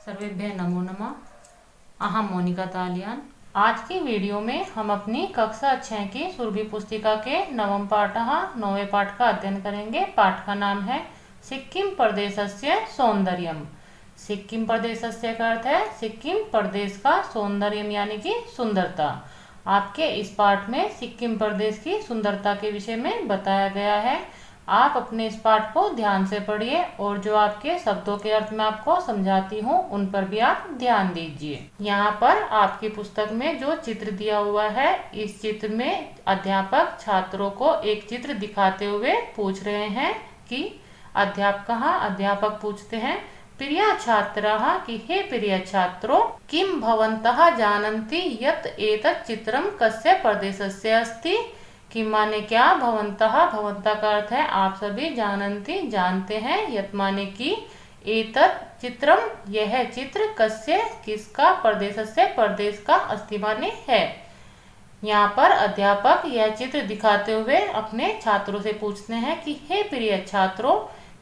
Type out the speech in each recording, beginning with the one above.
सर्वेभ्यः नमो नमः। अहम मोनिका तालियान। आज की वीडियो में हम अपनी कक्षा 6 की सुरभि पुस्तिका के नवम पाठः 9वें पाठ का अध्ययन करेंगे। पाठ का नाम है सिक्किम प्रदेशस्य सौंदर्यम। सिक्किम प्रदेशस्य का अर्थ है सिक्किम प्रदेश का सौंदर्यम यानी कि सुंदरता। आपके इस पाठ में सिक्किम प्रदेश की सुंदरता के विषय में बताया गया है। आप अपने इस पाठ को ध्यान से पढ़िए और जो आपके शब्दों के अर्थ मैं आपको समझाती हूँ उन पर भी आप ध्यान दीजिए। यहाँ पर आपकी पुस्तक में जो चित्र दिया हुआ है, इस चित्र में अध्यापक छात्रों को एक चित्र दिखाते हुए पूछ रहे हैं कि अध्यापक पूछते हैं, प्रिय छात्राः कि हे प्रिय छात्रों, किम भवन्तः जानन्ति यत् एतत् चित्रम कस्य प्रदेशस्य अस्ति। कि माने क्या, भवन्तः का अर्थ है आप सभी, जानन्ति जानते हैं, यत् माने की, एतत् चित्रम यह चित्र, कस्य किसका, प्रदेशस्य प्रदेश का, अस्ति माने है। यहाँ पर अध्यापक यह चित्र दिखाते हुए अपने छात्रों से पूछते हैं कि हे प्रिय छात्रों,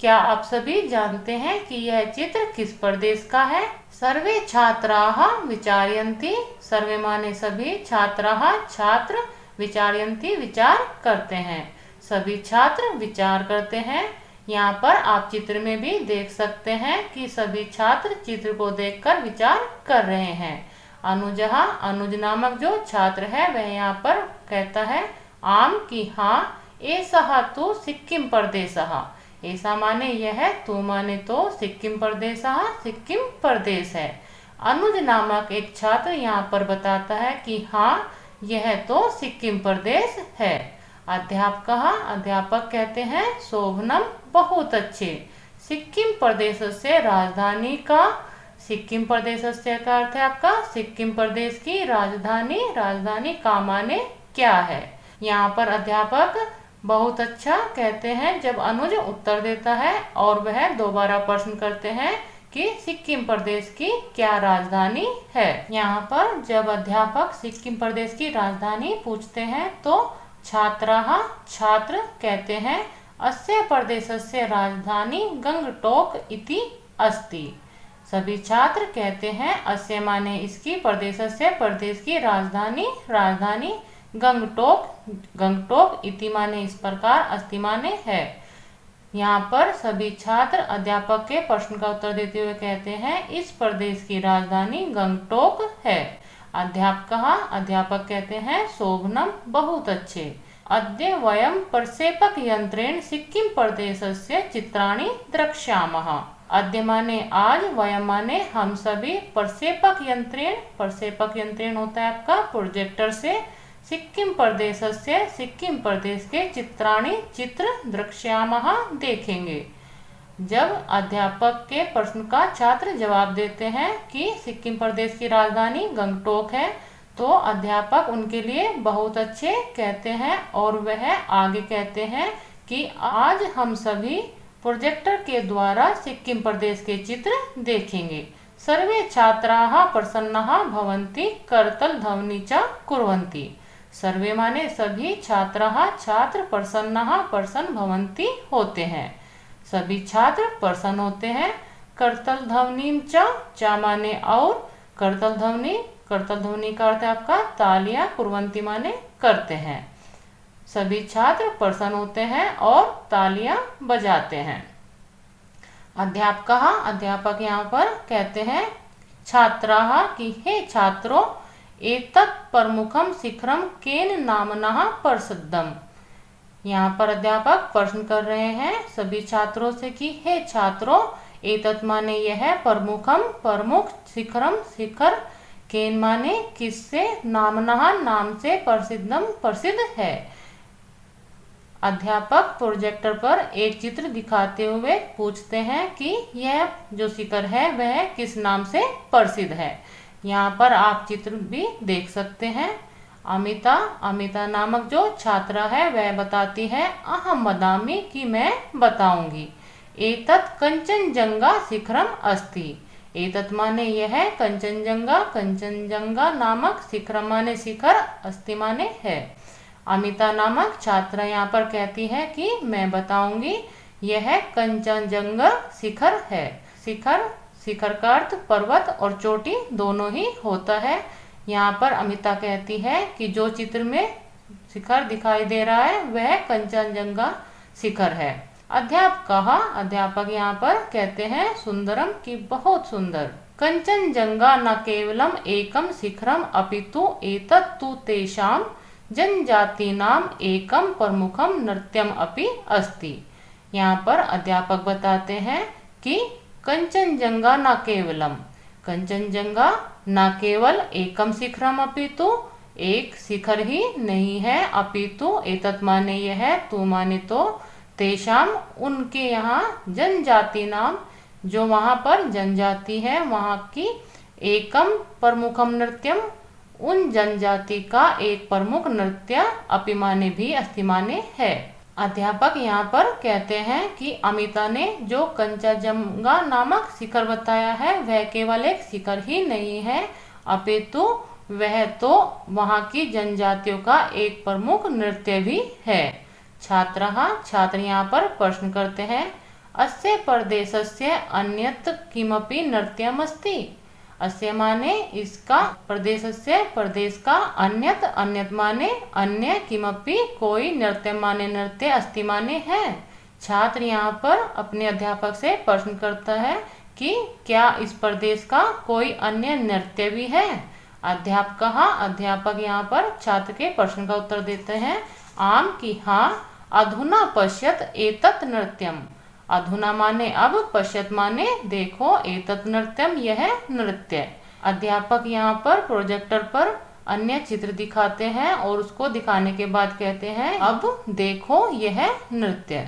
क्या आप सभी जानते हैं कि यह चित्र किस प्रदेश का है। सर्वे छात्राः विचारयन्ति, सर्वे माने सभी, छात्राः छात्र, विचारयन्ति विचार करते हैं, सभी छात्र विचार करते हैं। यहाँ पर आप चित्र में भी देख सकते हैं कि सभी छात्र चित्र को देखकर विचार कर रहे हैं। अनुज नामक जो छात्र है वह यहाँ पर कहता है आम की हाँ, एषः तु सिक्किम प्रदेशः। ऐसा माने यह, तू माने तो, सिक्किम प्रदेशः सिक्किम प्रदेश है। अनुज नामक एक छात्र यहाँ पर बताता है कि हाँ, यह तो सिक्किम प्रदेश है। अध्यापक कहते हैं शोभनम बहुत अच्छे। सिक्किम प्रदेश से राजधानी का, सिक्किम प्रदेश से का अर्थ है आपका सिक्किम प्रदेश की राजधानी का माने क्या है। यहाँ पर अध्यापक बहुत अच्छा कहते हैं जब अनुज उत्तर देता है और वह दोबारा प्रश्न करते हैं कि सिक्किम प्रदेश की क्या राजधानी है। यहाँ पर जब अध्यापक सिक्किम प्रदेश की राजधानी पूछते हैं तो छात्र कहते हैं अस्य प्रदेशस्य राजधानी गंगटोक इति अस्ति। सभी छात्र कहते हैं अस्य माने इसकी, प्रदेशस्य प्रदेश की राजधानी गंगटोक इति माने इस प्रकार, अस्ति माने है। यहाँ पर सभी छात्र अध्यापक के प्रश्न का उत्तर देते हुए कहते हैं इस प्रदेश की राजधानी गंगटोक है। अध्यापक कहते हैं शोभनम बहुत अच्छे। अद्य वयं प्रक्षेपक यंत्रेण सिक्किम प्रदेशस्य चित्राणि द्रक्ष्यामः। अद्य माने आज, वयं माने हम सभी, प्रक्षेपक यंत्रेण होता है आपका प्रोजेक्टर से, सिक्किम प्रदेश के चित्र द्रक्ष्यामः देखेंगे। जब अध्यापक के प्रश्न का छात्र जवाब देते हैं कि सिक्किम प्रदेश की राजधानी गंगटोक है, तो अध्यापक उनके लिए बहुत अच्छे कहते हैं और वह आगे कहते हैं कि आज हम सभी प्रोजेक्टर के द्वारा सिक्किम प्रदेश के चित्र देखेंगे। सर्वे छात्राः प्रसन्नाः भवन्ति, करतल ध्वनि च कुर्वन्ति। सर्वे माने सभी, छात्र, प्रसन्न भवन्ति होते हैं, सभी छात्र प्रसन्न होते हैं। करतल ध्वनि च माने और, करतल ध्वनि का अर्थ है आपका तालियां, कुर्वन्ति माने करते हैं, सभी छात्र प्रसन्न होते हैं और तालियां बजाते हैं। अध्यापक यहाँ पर कहते हैं छात्राः कि हे छात्रों, एतत् प्रमुखम शिखरम केन नामनः प्रसिद्धम। यहाँ पर अध्यापक प्रश्न कर रहे हैं सभी छात्रों से कि हे छात्रों, एतत् माने यह, प्रमुख, शिखरम शिखर, केन माने किससे, नामनः नाम से, प्रसिद्ध है। अध्यापक प्रोजेक्टर पर एक चित्र दिखाते हुए पूछते हैं कि यह जो शिखर है वह किस नाम से प्रसिद्ध है। यहाँ पर आप चित्र भी देख सकते हैं। अमिता नामक जो छात्रा है वह बताती है अहम वदामि कि मैं बताऊंगी। एतत् कंचनजंगा शिखरम अस्ति। एतत् माने यह, कंचनजंगा नामक, शिखरम माने शिखर, अस्ति माने है। अमिता नामक छात्रा यहाँ पर कहती है कि मैं बताऊंगी, यह कंचनजंगा शिखर है। शिखर शिखर का अर्थ पर्वत और चोटी दोनों ही होता है। यहाँ पर अमिता कहती है कि जो चित्र में शिखर दिखाई दे रहा है वह कंचनजंगा शिखर है। अध्यापक यहाँ पर कहते हैं सुंदरम की बहुत सुंदर। कंचनजंगा न केवलम एकम शिखरम अपितु एतत्तु तेषां जनजातीनाम एकम प्रमुखम नृत्यम अपि अस्ति। यहाँ पर अध्यापक बताते हैं कि कंचनजंगा न केवलम, कंचनजंगा न केवल एकम शिखरम अपितु एक शिखर ही नहीं है, अपितु एतत् माने यह है, तू माने तो, तेषाम उनके यहाँ जनजाति नाम जो वहाँ पर जनजाति है वहाँ की, एकम प्रमुखम नृत्यम उन जनजाति का एक प्रमुख नृत्य, अपि माने भी, अस्ति माने है। अध्यापक यहाँ पर कहते हैं कि अमिता ने जो कंचनजंगा नामक शिखर बताया है वह केवल एक शिखर ही नहीं है, अपितु वह तो वहाँ की जनजातियों का एक प्रमुख नृत्य भी है। छात्र यहाँ पर प्रश्न करते हैं, अस्य प्रदेशस्य अन्यत् किमपि नृत्यमस्ति। अस्य माने इसका, प्रदेशस्य प्रदेश का, अन्यत् माने अन्य, किमपि कोई, नृत्य माने नृत्य, अस्ति माने है। छात्र यहाँ पर अपने अध्यापक से प्रश्न करता है कि क्या इस प्रदेश का कोई अन्य नृत्य भी है। अध्यापक यहाँ पर छात्र के प्रश्न का उत्तर देते हैं आम की हाँ, अधुना पश्यत एतत् नृत्यम। अधुना माने अब, पश्यत माने देखो, एतत् नृत्यम यह नृत्य। अध्यापक यहाँ पर प्रोजेक्टर पर अन्य चित्र दिखाते हैं और उसको दिखाने के बाद कहते हैं अब देखो यह नृत्य।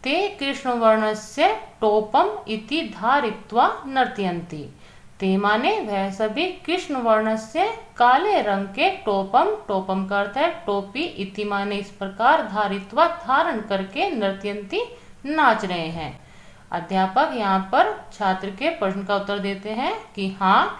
ते कृष्णवर्णस्य टोपम इति धारित्वा नर्तयन्ति। ते माने वह सभी कृष्ण वर्ण से काले रंग के, टोपम का अर्थ है टोपी, इति माने इस प्रकार, धारित्वा धारण करके, नर्तयन्ति नाच रहे हैं। अध्यापक यहाँ पर छात्र के प्रश्न का उत्तर देते हैं कि हाँ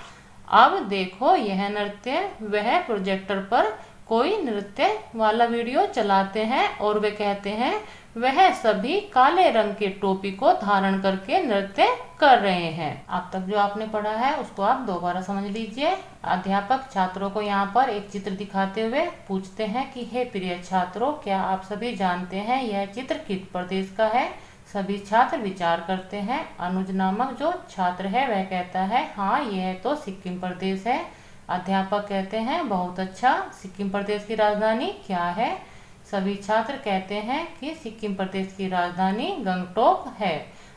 अब देखो यह नृत्य। वह प्रोजेक्टर पर कोई नृत्य वाला वीडियो चलाते हैं और वे कहते हैं वह सभी काले रंग के टोपी को धारण करके नृत्य कर रहे हैं। अब तक जो आपने पढ़ा है उसको आप दोबारा समझ लीजिए। अध्यापक छात्रों को यहाँ पर एक चित्र दिखाते हुए पूछते हैं कि हे प्रिय छात्रों, क्या आप सभी जानते हैं यह चित्र किस प्रदेश का है। सभी छात्र विचार करते हैं। अनुज नामक जो छात्र है वह कहता है हाँ यह तो सिक्किम प्रदेश है। अध्यापक कहते हैं बहुत अच्छा, सिक्किम प्रदेश की राजधानी क्या है। सभी छात्र कहते हैं कि सिक्किम प्रदेश की राजधानी गंगटोक है।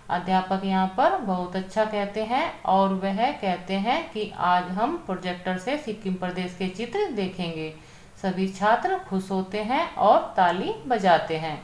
अध्यापक यहाँ पर बहुत अच्छा कहते हैं और वह कहते हैं कि आज हम प्रोजेक्टर से सिक्किम प्रदेश के चित्र देखेंगे। सभी छात्र खुश होते हैं और ताली बजाते हैं।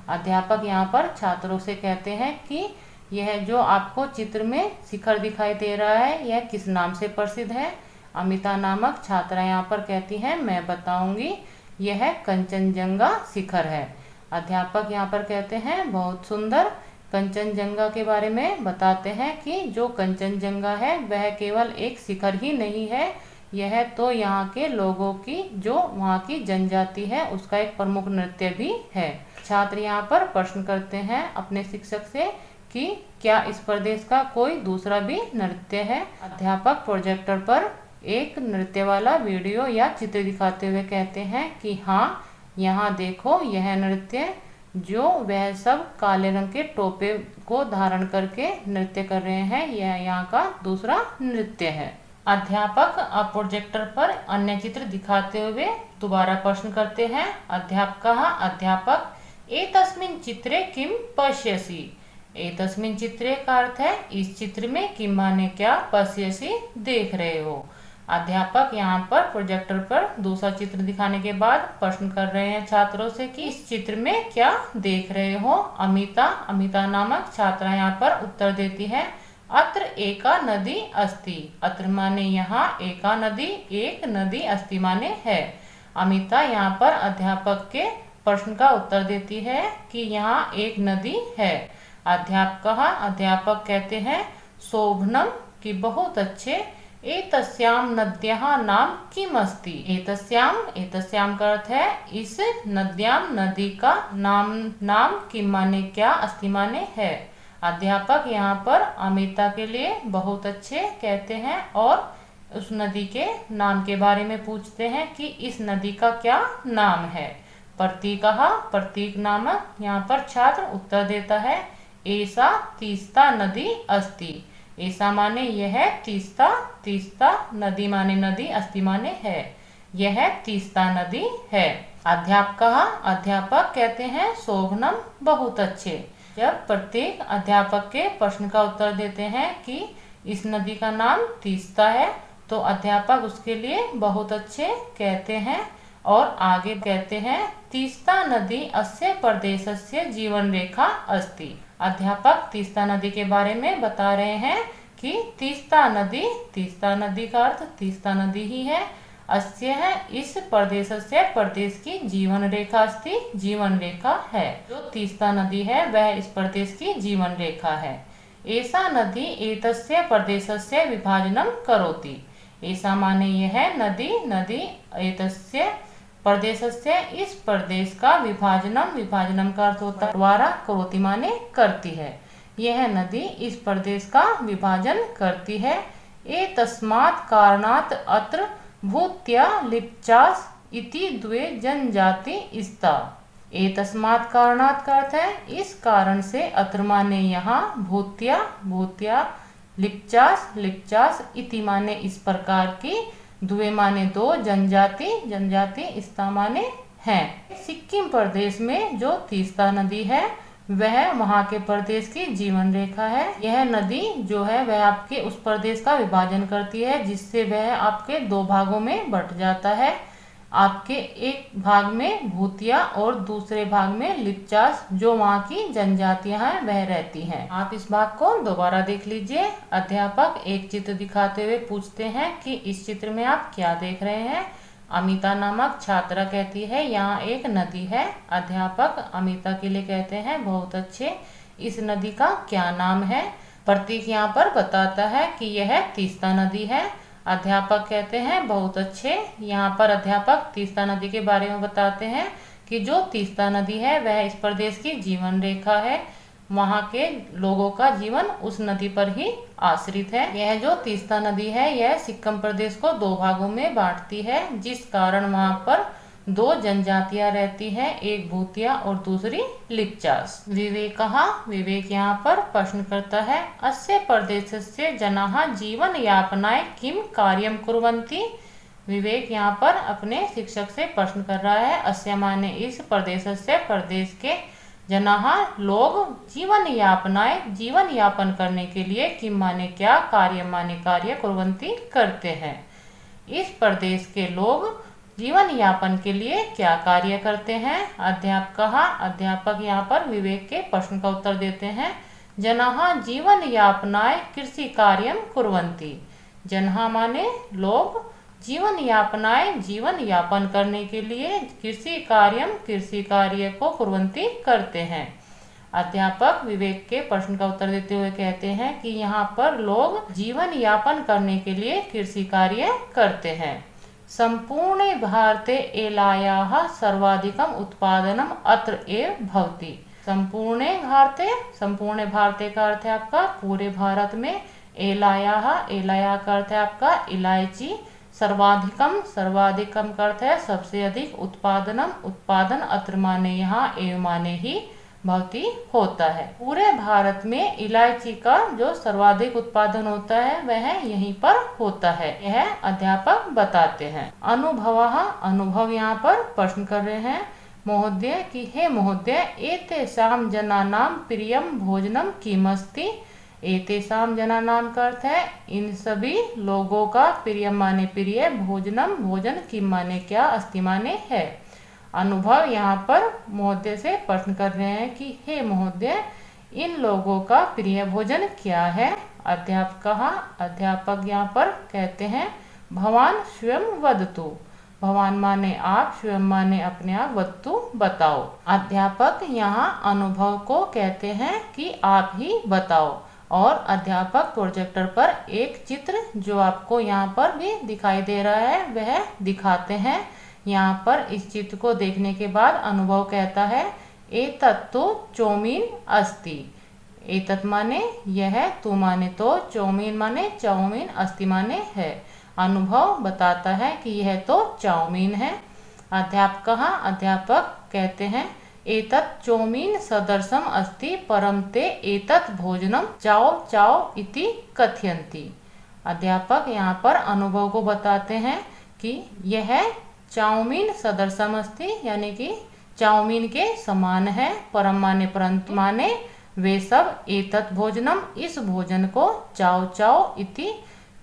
अध्यापक यहाँ पर छात्रों से कहते हैं कि यह जो आपको चित्र में शिखर दिखाई दे रहा है यह किस नाम से प्रसिद्ध है। अमिता नामक छात्रा यहाँ पर कहती है मैं बताऊंगी, यह कंचनजंगा शिखर है। अध्यापक यहाँ पर कहते हैं बहुत सुंदर। कंचनजंगा के बारे में बताते हैं कि जो कंचनजंगा है वह केवल एक शिखर ही नहीं है, यह तो यहाँ के लोगों की, जो वहाँ की जनजाति है, उसका एक प्रमुख नृत्य भी है। छात्र यहाँ पर प्रश्न करते हैं अपने शिक्षक से कि क्या इस प्रदेश का कोई दूसरा भी नृत्य है। अध्यापक प्रोजेक्टर पर एक नृत्य वाला वीडियो या चित्र दिखाते हुए कहते हैं कि हाँ यहाँ देखो यह नृत्य, जो वह सब काले रंग के टोपे को धारण करके नृत्य कर रहे हैं, यह यहाँ का दूसरा नृत्य है। अध्यापक अब प्रोजेक्टर पर अन्य चित्र दिखाते हुए दोबारा प्रश्न करते हैं। अध्यापक एतस्मिन् चित्रे किम पश्यसि। एतस्मिन् चित्रे का अर्थ है इस चित्र में, किम माने क्या, पश्यसि देख रहे हो। अध्यापक यहाँ पर प्रोजेक्टर पर दूसरा चित्र दिखाने के बाद प्रश्न कर रहे हैं छात्रों से कि इस चित्र में क्या देख रहे हो। अमिता नामक छात्रा यहाँ पर उत्तर देती है अत्र एका नदी अस्ति। अत्र माने यहाँ, एका नदी एक, नदी अस्ति माने है। अमिता यहाँ पर अध्यापक के प्रश्न का उत्तर देती है कि यहाँ एक नदी है। अध्यापक कहते हैं शोभनम की बहुत अच्छे, एतस्याम नद्याः नाम किम अस्ति। एतस्याम का अर्थ है इस, नद्याम नदी का, नाम किम माने क्या, अस्ति माने है। अध्यापक यहाँ पर अमिता के लिए बहुत अच्छे कहते हैं और उस नदी के नाम के बारे में पूछते हैं कि इस नदी का क्या नाम है। प्रतीक प्रतीक नामक यहाँ पर छात्र उत्तर देता है ऐसा तीस्ता नदी अस्ति। ऐसा माने यह, तीस्ता तीस्ता नदी माने नदी, अस्ति माने है, यह तीस्ता नदी है। अध्यापक कहते हैं शोभनम बहुत अच्छे। जब प्रत्येक अध्यापक के प्रश्न का उत्तर देते हैं कि इस नदी का नाम तीस्ता है तो अध्यापक उसके लिए बहुत अच्छे कहते हैं और आगे कहते हैं तीस्ता नदी अस्य प्रदेशस्य जीवन रेखा अस्ति। अध्यापक तीस्ता नदी के बारे में बता रहे हैं कि तीस्ता नदी का अर्थ तीस्ता नदी ही है, अस्य है इस प्रदेश से, प्रदेश की जीवन रेखा अस्ति, जीवन रेखा है। जो तीस्ता नदी है वह इस प्रदेश की जीवन रेखा है। ऐसा नदी एतस्य प्रदेशस्य विभाजनम करोति। ऐसा माने यह नदी एतस्य प्रदेशस्य इस प्रदेश का विभाजनम का अर्थ होता है द्वारा, करोति माने करती है। यह नदी इस प्रदेश का विभाजन करती है। एतस्मात् कारणात् अत्र भूत्या लिप्चास इति द्वे जनजाति स्था। एतस्मात् कारणात् का अर्थ है इस कारण से, अत्र माने यहाँ, भूत्या लिप्चास इति माने इस प्रकार की, द्वे माने दो, जनजाति स्था माने है। सिक्किम प्रदेश में जो तीस्ता नदी है वह वहाँ के प्रदेश की जीवन रेखा है। यह नदी जो है वह आपके उस प्रदेश का विभाजन करती है जिससे वह आपके दो भागों में बट जाता है। आपके एक भाग में भूतिया और दूसरे भाग में लिप्चास जो वहाँ की जनजातियां हैं वह रहती हैं। आप इस भाग को दोबारा देख लीजिए। अध्यापक एक चित्र दिखाते हुए पूछते हैं कि इस चित्र में आप क्या देख रहे हैं। अमिता नामक छात्रा कहती है यहाँ एक नदी है। अध्यापक अमिता के लिए कहते हैं बहुत अच्छे, इस नदी का क्या नाम है। प्रतीक यहाँ पर बताता है कि यह तीस्ता नदी है। अध्यापक कहते हैं बहुत अच्छे। यहाँ पर अध्यापक तीस्ता नदी के बारे में बताते हैं कि जो तीस्ता नदी है वह इस प्रदेश की जीवन रेखा है। वहाँ के लोगों का जीवन उस नदी पर ही आश्रित है। यह जो तीस्ता नदी है यह सिक्किम प्रदेश को दो भागों में बांटती है, जिस कारण वहाँ पर दो जनजातियां रहती हैं, एक भूतिया और दूसरी लिप्चास। विवेक यहाँ पर प्रश्न करता है अस्य प्रदेशस्य जनाः जीवन यापनाय किम कार्यम कुर्वन्ति। विवेक यहाँ पर अपने शिक्षक से प्रश्न कर रहा है। अस्य माने इस प्रदेशस्य, प्रदेश के, जनाः लोग, जीवन यापन करने के लिए, किम माने क्या, कार्य माने कार्य, कुर्वन्ति करते हैं। इस प्रदेश के लोग जीवन यापन के लिए क्या कार्य करते हैं। अध्यापक यहाँ पर विवेक के प्रश्न का उत्तर देते हैं जनाः जीवन यापनाय कृषि कार्यम कुर्वन्ति। जनाः माने लोग, जीवन यापन करने के लिए कृषि कार्य को कुर्वन्ति करते हैं। अध्यापक विवेक के प्रश्न का उत्तर देते हुए कहते हैं कि यहाँ पर लोग जीवन यापन करने के लिए कृषि कार्य करते हैं। संपूर्णे भारते एलायाः सर्वाधिकम उत्पादनम अत्र एव भवति। संपूर्णे भारते का अर्थ है आपका पूरे भारत में। एलाया का अर्थ है आपका इलायची। सर्वाधिकम का अर्थ है सबसे अधिक। उत्पादन अत्र माने यहाँ, एव माने ही, भवति होता है। पूरे भारत में इलायची का जो सर्वाधिक उत्पादन होता है वह यहीं पर होता है, यह अध्यापक बताते हैं। अनुभव यहाँ पर प्रश्न कर रहे हैं महोदय कि हे महोदय एतेषां जनानां प्रियम भोजनम किमस्ति। एतेषां जनानां का अर्थ है इन सभी लोगों का, प्रियम माने प्रिय, भोजन किम माने क्या, अस्ति माने है। अनुभव यहाँ पर महोदय से प्रश्न कर रहे हैं कि हे महोदय इन लोगों का प्रिय भोजन क्या है। अध्यापक यहाँ पर कहते हैं भवान स्वयं वदतु। भवान माने आप, स्वयं माने अपने आप, वदतु बताओ। अध्यापक यहाँ अनुभव को कहते हैं कि आप ही बताओ और अध्यापक प्रोजेक्टर पर एक चित्र जो आपको यहाँ पर भी दिखाई दे रहा है वह दिखाते हैं। यहाँ पर इस चित्र को देखने के बाद अनुभव कहता है एतत्तु चौमीन अस्ति। एतत् माने यह, तू माने तो, चौमीन माने चाउमीन, अस्ति माने है। अनुभव बताता है कि यह तो चाउमीन है। अध्यापकः अध्यापक कहते हैं एतत् चौमीन सदृशम अस्ति परं ते एतत् भोजनम चाओ चाओ इति कथयन्ति। अध्यापक यहाँ पर अनुभव को बताते हैं कि यह चाउमीन सदृशम अस्ति यानी कि चाउमीन के समान है, परम माने परंतु माने वे सब, एतत् भोजनम इस भोजन को, चाओ चाओ इति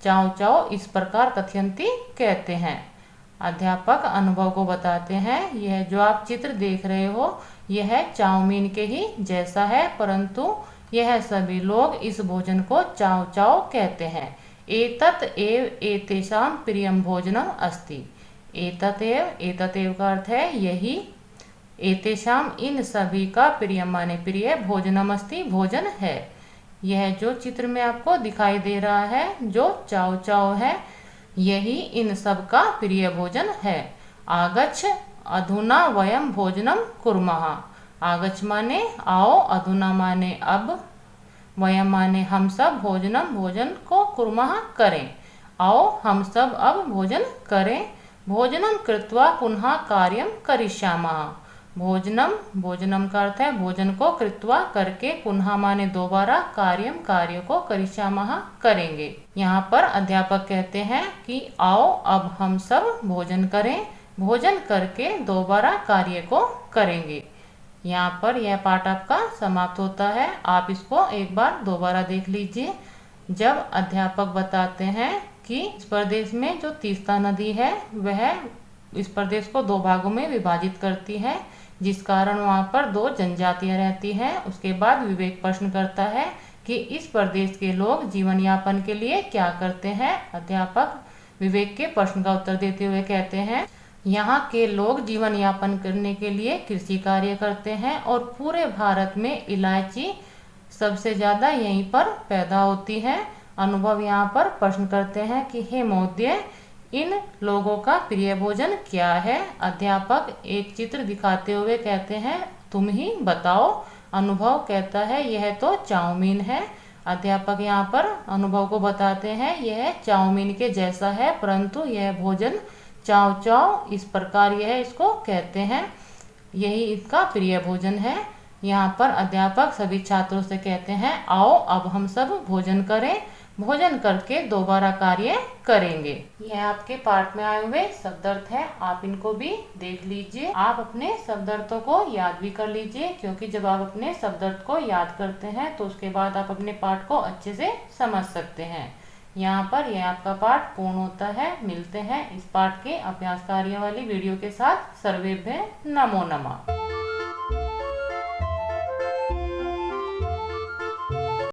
चाओ चाओ इस प्रकार, कथयन्ति कहते हैं। अध्यापक अनुभव को बताते हैं यह जो आप चित्र देख रहे हो यह चाउमीन के ही जैसा है, परंतु यह सभी लोग इस भोजन को चाओ चाओ कहते हैं। एतत् एव एतेषां प्रियम भोजनम अस्ति। एतत् एव का अर्थ है यही, एतेषाम इन सभी का, प्रियम माने प्रिय, भोजनम अस्ति भोजन है। यह जो चित्र में आपको दिखाई दे रहा है जो चाओ चाओ है यही इन सब का प्रिय भोजन है। आगच्छ अधुना वयम भोजनम कुर्मः। आगच्छ माने आओ, अधुना माने अब, वयम माने हम सब, भोजनम भोजन को, कुर्मः करें। आओ हम सब अब भोजन करें। भोजनम कृत्वा पुनः कार्यम करिष्यामः। भोजनम का अर्थ है भोजन को, कृत्वा करके, पुनः माने दोबारा, कार्यम कार्य को, करिष्यामः करेंगे। यहाँ पर अध्यापक कहते हैं कि आओ अब हम सब भोजन करें, भोजन करके दोबारा कार्य को करेंगे। यहाँ पर यह पाठ आपका समाप्त होता है। आप इसको एक बार दोबारा देख लीजिए। जब अध्यापक बताते हैं कि इस प्रदेश में जो तीस्ता नदी है वह इस प्रदेश को दो भागों में विभाजित करती है, जिस कारण वहाँ पर दो जनजातियाँ रहती हैं। उसके बाद विवेक प्रश्न करता है कि इस प्रदेश के लोग जीवन यापन के लिए क्या करते हैं। अध्यापक विवेक के प्रश्न का उत्तर देते हुए कहते हैं यहाँ के लोग जीवन यापन करने के लिए कृषि कार्य करते हैं और पूरे भारत में इलायची सबसे ज़्यादा यहीं पर पैदा होती है। अनुभव यहाँ पर प्रश्न करते हैं कि हे महोदय, इन लोगों का प्रिय भोजन क्या है। अध्यापक एक चित्र दिखाते हुए कहते हैं तुम ही बताओ। अनुभव कहता है यह तो चाउमीन है। अध्यापक यहाँ पर अनुभव को बताते हैं यह चाउमीन के जैसा है, परंतु यह भोजन चाओ चाओ इस प्रकार यह इसको कहते हैं, यही इसका प्रिय भोजन है। यहाँ पर अध्यापक सभी छात्रों से कहते हैं आओ अब हम सब भोजन करें, भोजन करके दोबारा कार्य करेंगे। यह आपके पाठ में आए हुए शब्दार्थ है, आप इनको भी देख लीजिए। आप अपने शब्दार्थों को याद भी कर लीजिए, क्योंकि जब आप अपने शब्दार्थ को याद करते हैं तो उसके बाद आप अपने पाठ को अच्छे से समझ सकते हैं। यहाँ पर यह आपका पाठ पूर्ण होता है। मिलते हैं इस पाठ के अभ्यास कार्य वाली वीडियो के साथ। सर्वेभ्य नमो नमः।